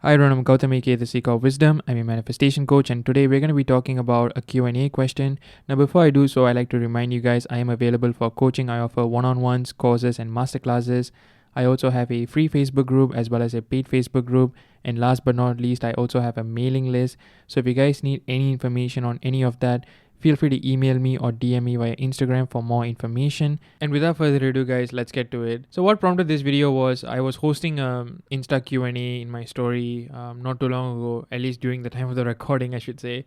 Hi everyone, I'm Gautam aka The Seeker of Wisdom. I'm a manifestation coach and today we're going to be talking about a Q&A question. Now before I do so, I like to remind you guys I am available for coaching. I offer one-on-ones, courses and masterclasses. I also have a free Facebook group as well as a paid Facebook group. And last but not least, I also have a mailing list. So if you guys need any information on any of that, feel free to email me or DM me via Instagram for more information. And without further ado, guys, let's get to it. So what prompted this video was I was hosting Insta Q&A in my story not too long ago, at least during the time of the recording, I should say.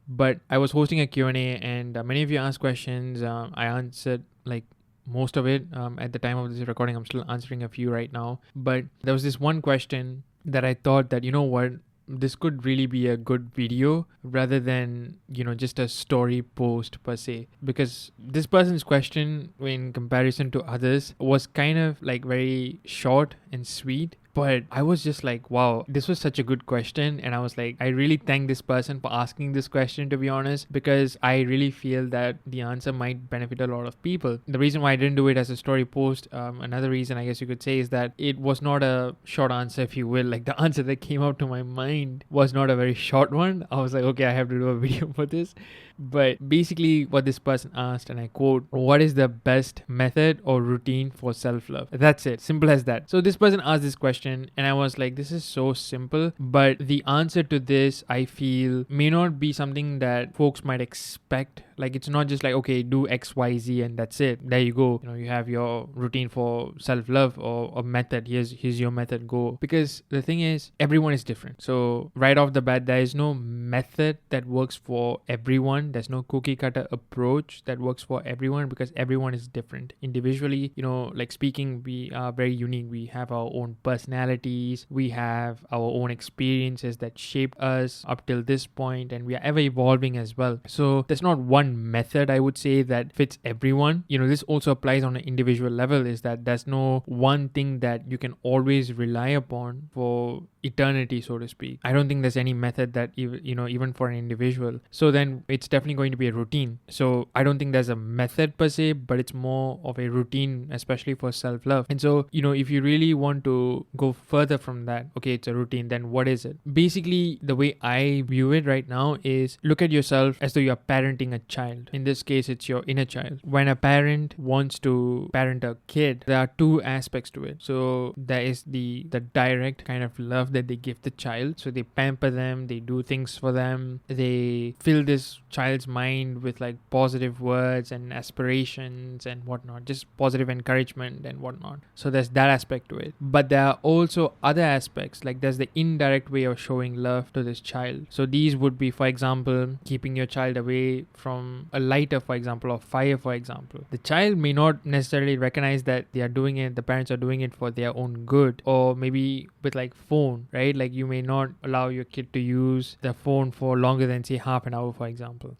But I was hosting a Q&A and many of you asked questions. I answered like most of it at the time of this recording. I'm still answering a few right now. But there was this one question that I thought that, you know what, this could really be a good video rather than just a story post per se, because this person's question in comparison to others was kind of like very short and sweet. But I was just like, wow, this was such a good question. And I was like, I really thank this person for asking this question, to be honest, because I really feel that the answer might benefit a lot of people. The reason why I didn't do it as a story post, another reason I guess you could say, is that it was not a short answer, if you will. Like the answer that came out to my mind was not a very short one. I was like, okay, I have to do a video for this. But basically, what this person asked, and I quote, what is the best method or routine for self love? That's it. Simple as that. So, this person asked this question, and I was like, this is so simple. But the answer to this, I feel, may not be something that folks might expect. Like, it's not just like, okay, do X, Y, Z, and that's it. There you go. You have your routine for self love or a method. Here's your method. Go. Because the thing is, everyone is different. So, right off the bat, there is no method that works for everyone. There's no cookie cutter approach that works for everyone, because everyone is different individually. Like speaking, we are very unique. We have our own personalities, we have our own experiences that shaped us up till this point, and we are ever evolving as well. So there's not one method, I would say, that fits everyone. This also applies on an individual level, is that there's no one thing that you can always rely upon for eternity, so to speak. I don't think there's any method that even for an individual. So then it's definitely going to be a routine. So I don't think there's a method per se, but it's more of a routine, especially for self-love. And so if you really want to go further from that, okay, it's a routine, then what is it? Basically, the way I view it right now is, look at yourself as though you're parenting a child. In this case, it's your inner child. When a parent wants to parent a kid, there are two aspects to it. So there is the direct kind of love that they give the child. So they pamper them, they do things for them, they fill this child's mind with like positive words and aspirations and whatnot, just positive encouragement and whatnot. So there's that aspect to it. But there are also other aspects, like there's the indirect way of showing love to this child. So these would be, for example, keeping your child away from a lighter, for example, or fire, for example. The child may not necessarily recognize that they are doing it, the parents are doing it for their own good. Or maybe with like phone, right? Like you may not allow your kid to use the phone for longer than say half an hour, for example.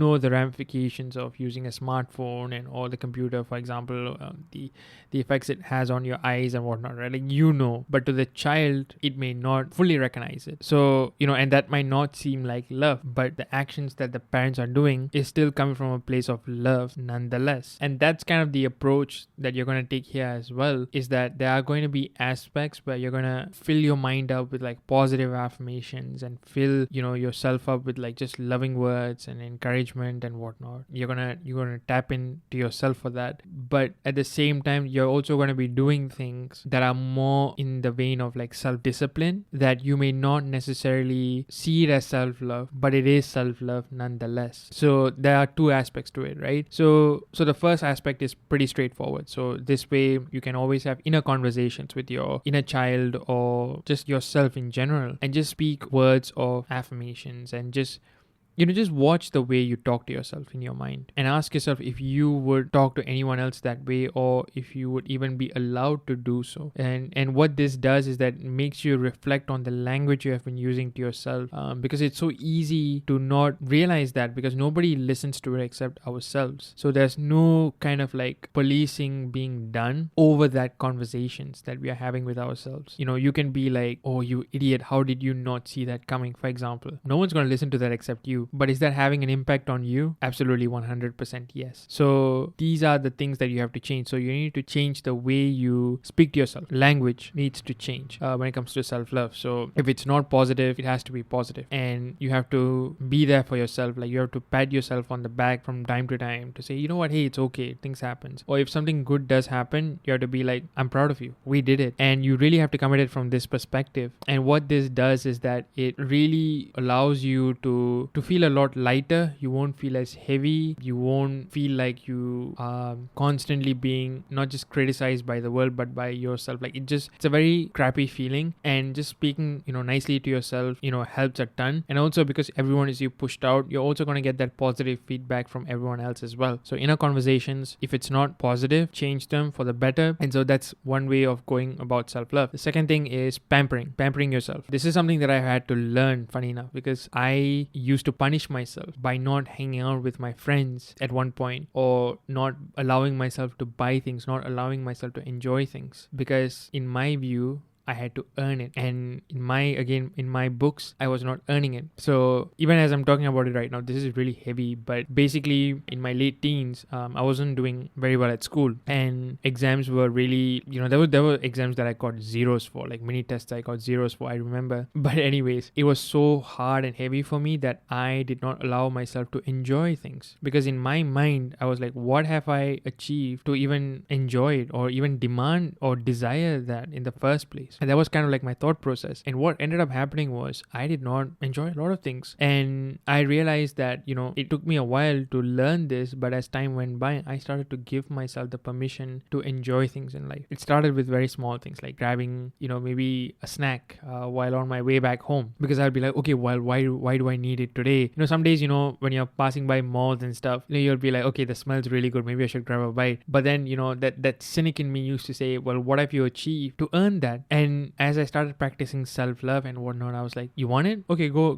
The ramifications of using a smartphone and or the computer, for example, the effects it has on your eyes and whatnot, right? Like but to the child it may not fully recognize it. So and that might not seem like love, but the actions that the parents are doing is still coming from a place of love nonetheless. And that's kind of the approach that you're going to take here as well, is that there are going to be aspects where you're going to fill your mind up with like positive affirmations and fill yourself up with like just loving words and encouragement and whatnot. You're gonna tap into yourself for that. But at the same time, you're also going to be doing things that are more in the vein of like self-discipline, that you may not necessarily see it as self-love, but it is self-love nonetheless. So there are two aspects to it, right? So the first aspect is pretty straightforward. So this way you can always have inner conversations with your inner child or just yourself in general, and just speak words of affirmations and just just watch the way you talk to yourself in your mind, and ask yourself if you would talk to anyone else that way, or if you would even be allowed to do so. And what this does is that it makes you reflect on the language you have been using to yourself, because it's so easy to not realize that, because nobody listens to it except ourselves. So there's no kind of like policing being done over that conversations that we are having with ourselves. You can be like, oh, you idiot, how did you not see that coming, for example. No one's going to listen to that except you. but is that having an impact on you? Absolutely 100% yes. So these are the things that you have to change. So you need to change the way you speak to yourself. Language needs to change when it comes to self-love. So if it's not positive, it has to be positive, and you have to be there for yourself. Like you have to pat yourself on the back from time to time to say, you know what, hey, it's okay, things happens. Or if something good does happen, you have to be like, I'm proud of you, we did it. And you really have to come at it from this perspective. And what this does is that it really allows you to feel a lot lighter. You won't feel as heavy. You won't feel like you are constantly being not just criticized by the world but by yourself. Like it's a very crappy feeling, and just speaking nicely to yourself helps a ton. And also because everyone is you pushed out, you're also going to get that positive feedback from everyone else as well. So inner conversations, if it's not positive, change them for the better. And so that's one way of going about self-love. The second thing is pampering yourself. This is something that I had to learn, funny enough, because I used to punish myself by not hanging out with my friends at one point, or not allowing myself to buy things, not allowing myself to enjoy things, because in my view I had to earn it. And in my books, I was not earning it. So even as I'm talking about it right now, this is really heavy, but basically in my late teens, I wasn't doing very well at school, and exams were really, there were exams that I got zeros for, like mini tests I got zeros for, I remember. But anyways, it was so hard and heavy for me that I did not allow myself to enjoy things, because in my mind, I was like, what have I achieved to even enjoy it, or even demand or desire that in the first place? And that was kind of like my thought process. And what ended up happening was I did not enjoy a lot of things. And I realized that, it took me a while to learn this, but as time went by, I started to give myself the permission to enjoy things in life. It started with very small things like grabbing, maybe a snack while on my way back home, because I'll be like, okay, well, why do I need it today? Some days, when you're passing by malls and stuff, you'll be like, okay, the smell's really good, maybe I should grab a bite. But then, that cynic in me used to say, well, what have you achieved to earn that? And as I started practicing self-love and whatnot, I was like, you want it? Okay, go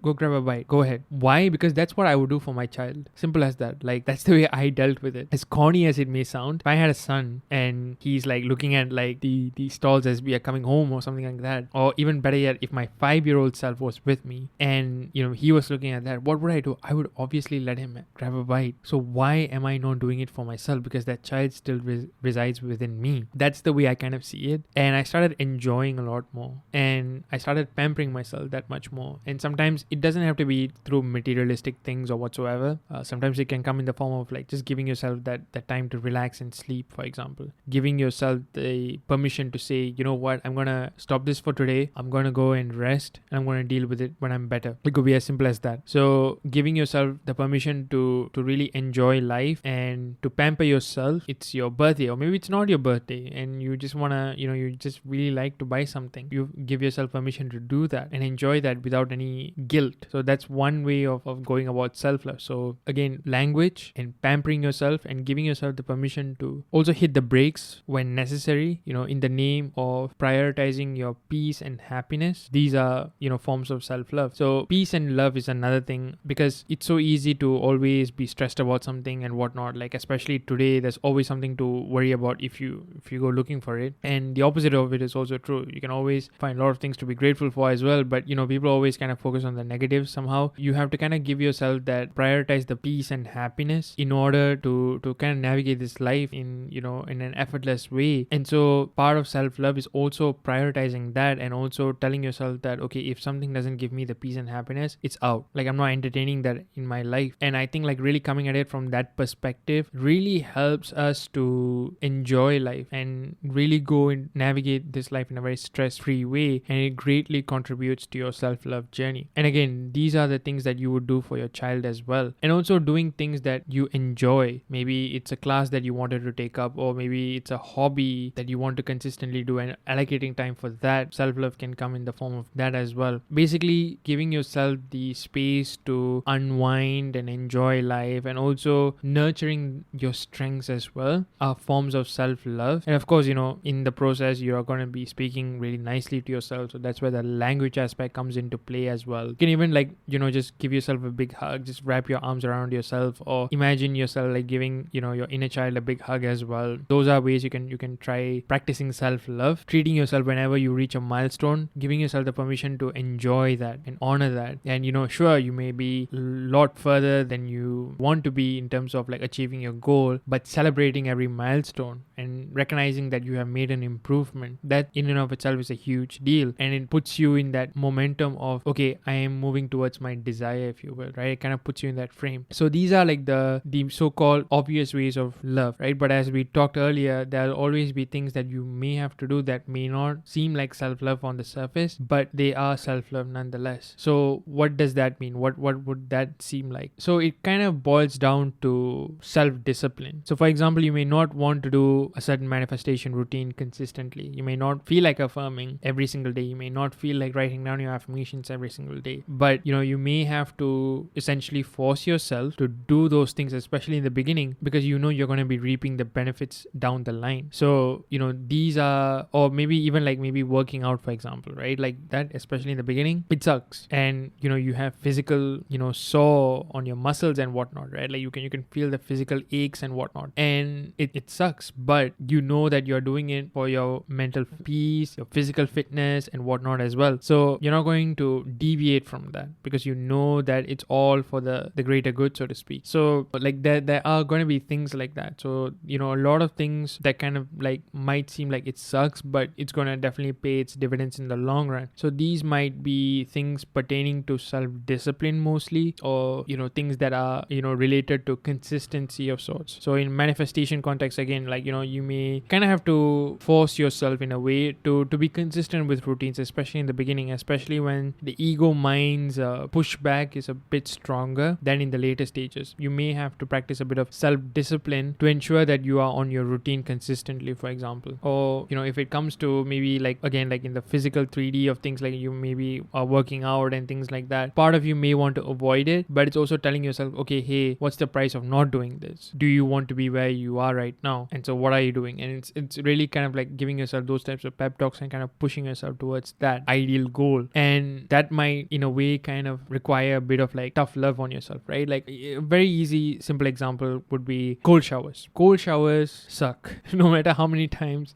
grab a bite. Go ahead. Why? Because that's what I would do for my child. Simple as that. Like, that's the way I dealt with it. As corny as it may sound, if I had a son and he's like looking at like the stalls as we are coming home or something like that, or even better yet, if my 5-year-old self was with me and he was looking at that, what would I do? I would obviously let him grab a bite. So why am I not doing it for myself? Because that child still resides within me. That's the way I kind of see it. And I started enjoying a lot more, and I started pampering myself that much more. And sometimes it doesn't have to be through materialistic things or whatsoever. Sometimes it can come in the form of like just giving yourself that time to relax and sleep, for example. Giving yourself the permission to say, you know what, I'm gonna stop this for today, I'm gonna go and rest, and I'm gonna deal with it when I'm better. It could be as simple as that. So giving yourself the permission to really enjoy life and to pamper yourself. It's your birthday, or maybe it's not your birthday, and you just wanna, you just really like to buy something. You give yourself permission to do that and enjoy that without any guilt. So that's one way of going about self-love. So again, language and pampering yourself and giving yourself the permission to also hit the brakes when necessary, in the name of prioritizing your peace and happiness. These are, forms of self-love. So peace and love is another thing, because it's so easy to always be stressed about something and whatnot. Like especially today, there's always something to worry about if you go looking for it. And the opposite of it is also true. You can always find a lot of things to be grateful for as well, but people always kind of focus on the negatives somehow. You have to kind of give yourself that, prioritize the peace and happiness in order to kind of navigate this life in an effortless way. And so part of self-love is also prioritizing that, and also telling yourself that, okay, if something doesn't give me the peace and happiness, it's out. Like I'm not entertaining that in my life. And I think like really coming at it from that perspective really helps us to enjoy life and really go and navigate this life in a very stress-free way, and it greatly contributes to your self-love journey. And again, these are the things that you would do for your child as well. And also doing things that you enjoy. Maybe it's a class that you wanted to take up, or maybe it's a hobby that you want to consistently do, and allocating time for that. Self-love can come in the form of that as well. Basically giving yourself the space to unwind and enjoy life, and also nurturing your strengths as well, are forms of self-love. And of course, in the process, you are going to be be speaking really nicely to yourself. So that's where the language aspect comes into play as well. You can even like, just give yourself a big hug, just wrap your arms around yourself, or imagine yourself like giving, your inner child a big hug as well. Those are ways you can try practicing self-love, treating yourself whenever you reach a milestone, giving yourself the permission to enjoy that and honor that. And sure, you may be a lot further than you want to be in terms of like achieving your goal, but celebrating every milestone and recognizing that you have made an improvement, that in and of itself is a huge deal. And it puts you in that momentum of, okay, I am moving towards my desire, if you will, right? It kind of puts you in that frame. So these are like the so-called obvious ways of love, right? But as we talked earlier, there'll always be things that you may have to do that may not seem like self-love on the surface, but they are self-love nonetheless. So what does that mean? What would that seem like? So it kind of boils down to self-discipline. So for example, you may not want to do a certain manifestation routine consistently. You may not feel like affirming every single day. You may not feel like writing down your affirmations every single day. But you may have to essentially force yourself to do those things, especially in the beginning, because you're going to be reaping the benefits down the line. So these are, or maybe even like maybe working out, for example, right? Like that, especially in the beginning, it sucks. And you have physical sore on your muscles and whatnot, right? Like you can feel the physical aches and whatnot, and it sucks, but that you're doing it for your mental peace, your physical fitness and whatnot as well. So you're not going to deviate from that, because that it's all for the greater good, so to speak. So like there are going to be things like that. So a lot of things that kind of like might seem like it sucks, but it's going to definitely pay its dividends in the long run. So these might be things pertaining to self-discipline mostly, or things that are related to consistency of sorts. So in manifestation context, again, like you may kind of have to force yourself in a way to be consistent with routines, especially in the beginning, especially when the ego mind's pushback is a bit stronger than in the later stages. You may have to practice a bit of self-discipline to ensure that you are on your routine consistently, for example. Or if it comes to maybe like, again, like in the physical 3D of things, like you maybe are working out and things like that, part of you may want to avoid it, but it's also telling yourself, okay, hey, what's the price of not doing this? Do you want to be where you are right now? And so what are you doing? And it's really kind of like giving yourself those types of pep talks and kind of pushing yourself towards that ideal goal. And that might in a way kind of require a bit of like tough love on yourself, right? Like a very easy simple example would be cold showers. Cold showers suck. No matter how many times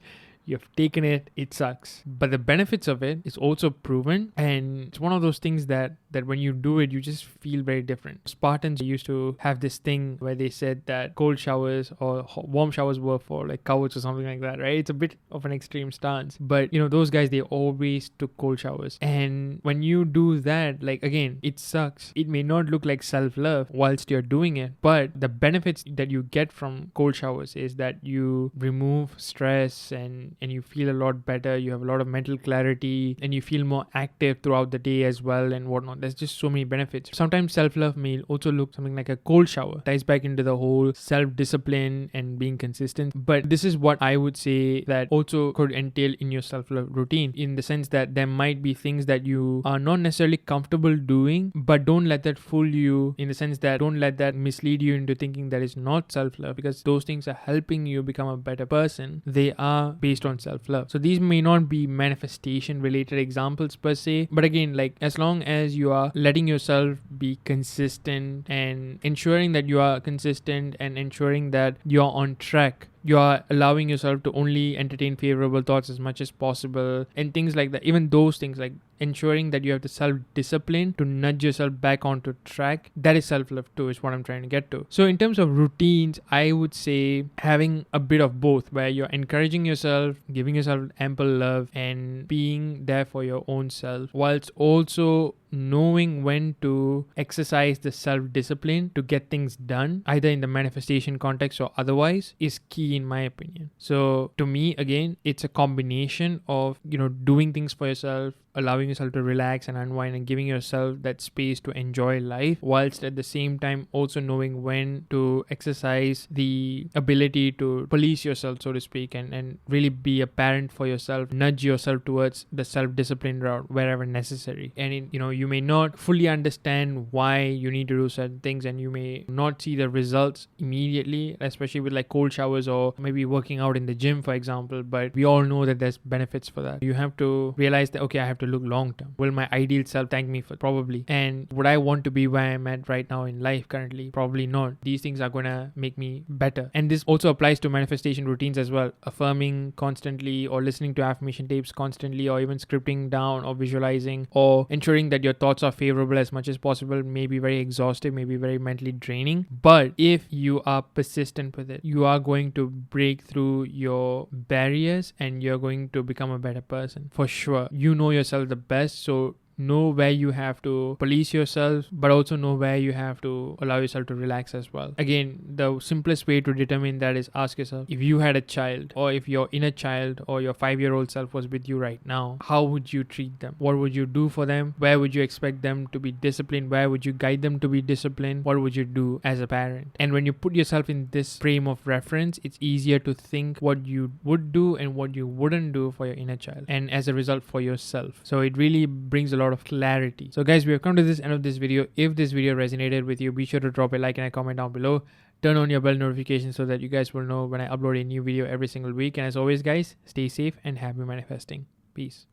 you've taken it, it sucks. But the benefits of it is also proven, and it's one of those things that when you do it, you just feel very different. Spartans used to have this thing where they said that cold showers or warm showers were for like cowards or something like that, right? It's a bit of an extreme stance, but those guys, they always took cold showers. And when you do that, like again, it sucks. It may not look like self-love whilst you're doing it, but the benefits that you get from cold showers is that you remove stress and you feel a lot better. You have a lot of mental clarity, and you feel more active throughout the day as well and whatnot. There's just so many benefits. Sometimes self-love may also look something like a cold shower. Ties back into the whole self-discipline and being consistent. But this is what I would say that also could entail in your self-love routine, in the sense that there might be things that you are not necessarily comfortable doing, but don't let that fool you, in the sense that don't let that mislead you into thinking that is not self-love, because those things are helping you become a better person. They are based on self-love. So these may not be manifestation related examples per se, but again, like as long as you are letting yourself be consistent and ensuring that you are consistent and ensuring that you are on track, you are allowing yourself to only entertain favorable thoughts as much as possible and things like that. Even those things, like ensuring that you have the self-discipline to nudge yourself back onto track, that is self-love too, is what I'm trying to get to. So in terms of routines, I would say having a bit of both, where you're encouraging yourself, giving yourself ample love and being there for your own self, whilst also knowing when to exercise the self-discipline to get things done, either in the manifestation context or otherwise, is key in my opinion. So to me, again, it's a combination of doing things for yourself, allowing yourself to relax and unwind and giving yourself that space to enjoy life, whilst at the same time also knowing when to exercise the ability to police yourself, so to speak, and really be a parent for yourself, nudge yourself towards the self-discipline route wherever necessary. And you may not fully understand why you need to do certain things, and you may not see the results immediately, especially with like cold showers or maybe working out in the gym, for example, but we all know that there's benefits for that. You have to realize that, okay, I have to look long term. Will my ideal self thank me for? Probably. And would I want to be where I'm at right now in life currently? Probably not. These things are gonna make me better. And this also applies to manifestation routines as well. Affirming constantly, or listening to affirmation tapes constantly, or even scripting down or visualizing, or ensuring that your thoughts are favorable as much as possible may be very exhaustive, may be very mentally draining. But if you are persistent with it, you are going to break through your barriers and you're going to become a better person for sure. You know yourself the best, so know where you have to police yourself, but also know where you have to allow yourself to relax as well. Again, the simplest way to determine that is ask yourself, if you had a child, or if your inner child or your 5-year-old self was with you right now, how would you treat them? What would you do for them? Where would you expect them to be disciplined? Where would you guide them to be disciplined? What would you do as a parent? And when you put yourself in this frame of reference, it's easier to think what you would do and what you wouldn't do for your inner child, and as a result for yourself. So it really brings a lot of clarity. So guys, we have come to this end of this video. If this video resonated with you, be sure to drop a like and a comment down below. Turn on your bell notification so that you guys will know when I upload a new video every single week. And as always guys, stay safe and happy manifesting. Peace.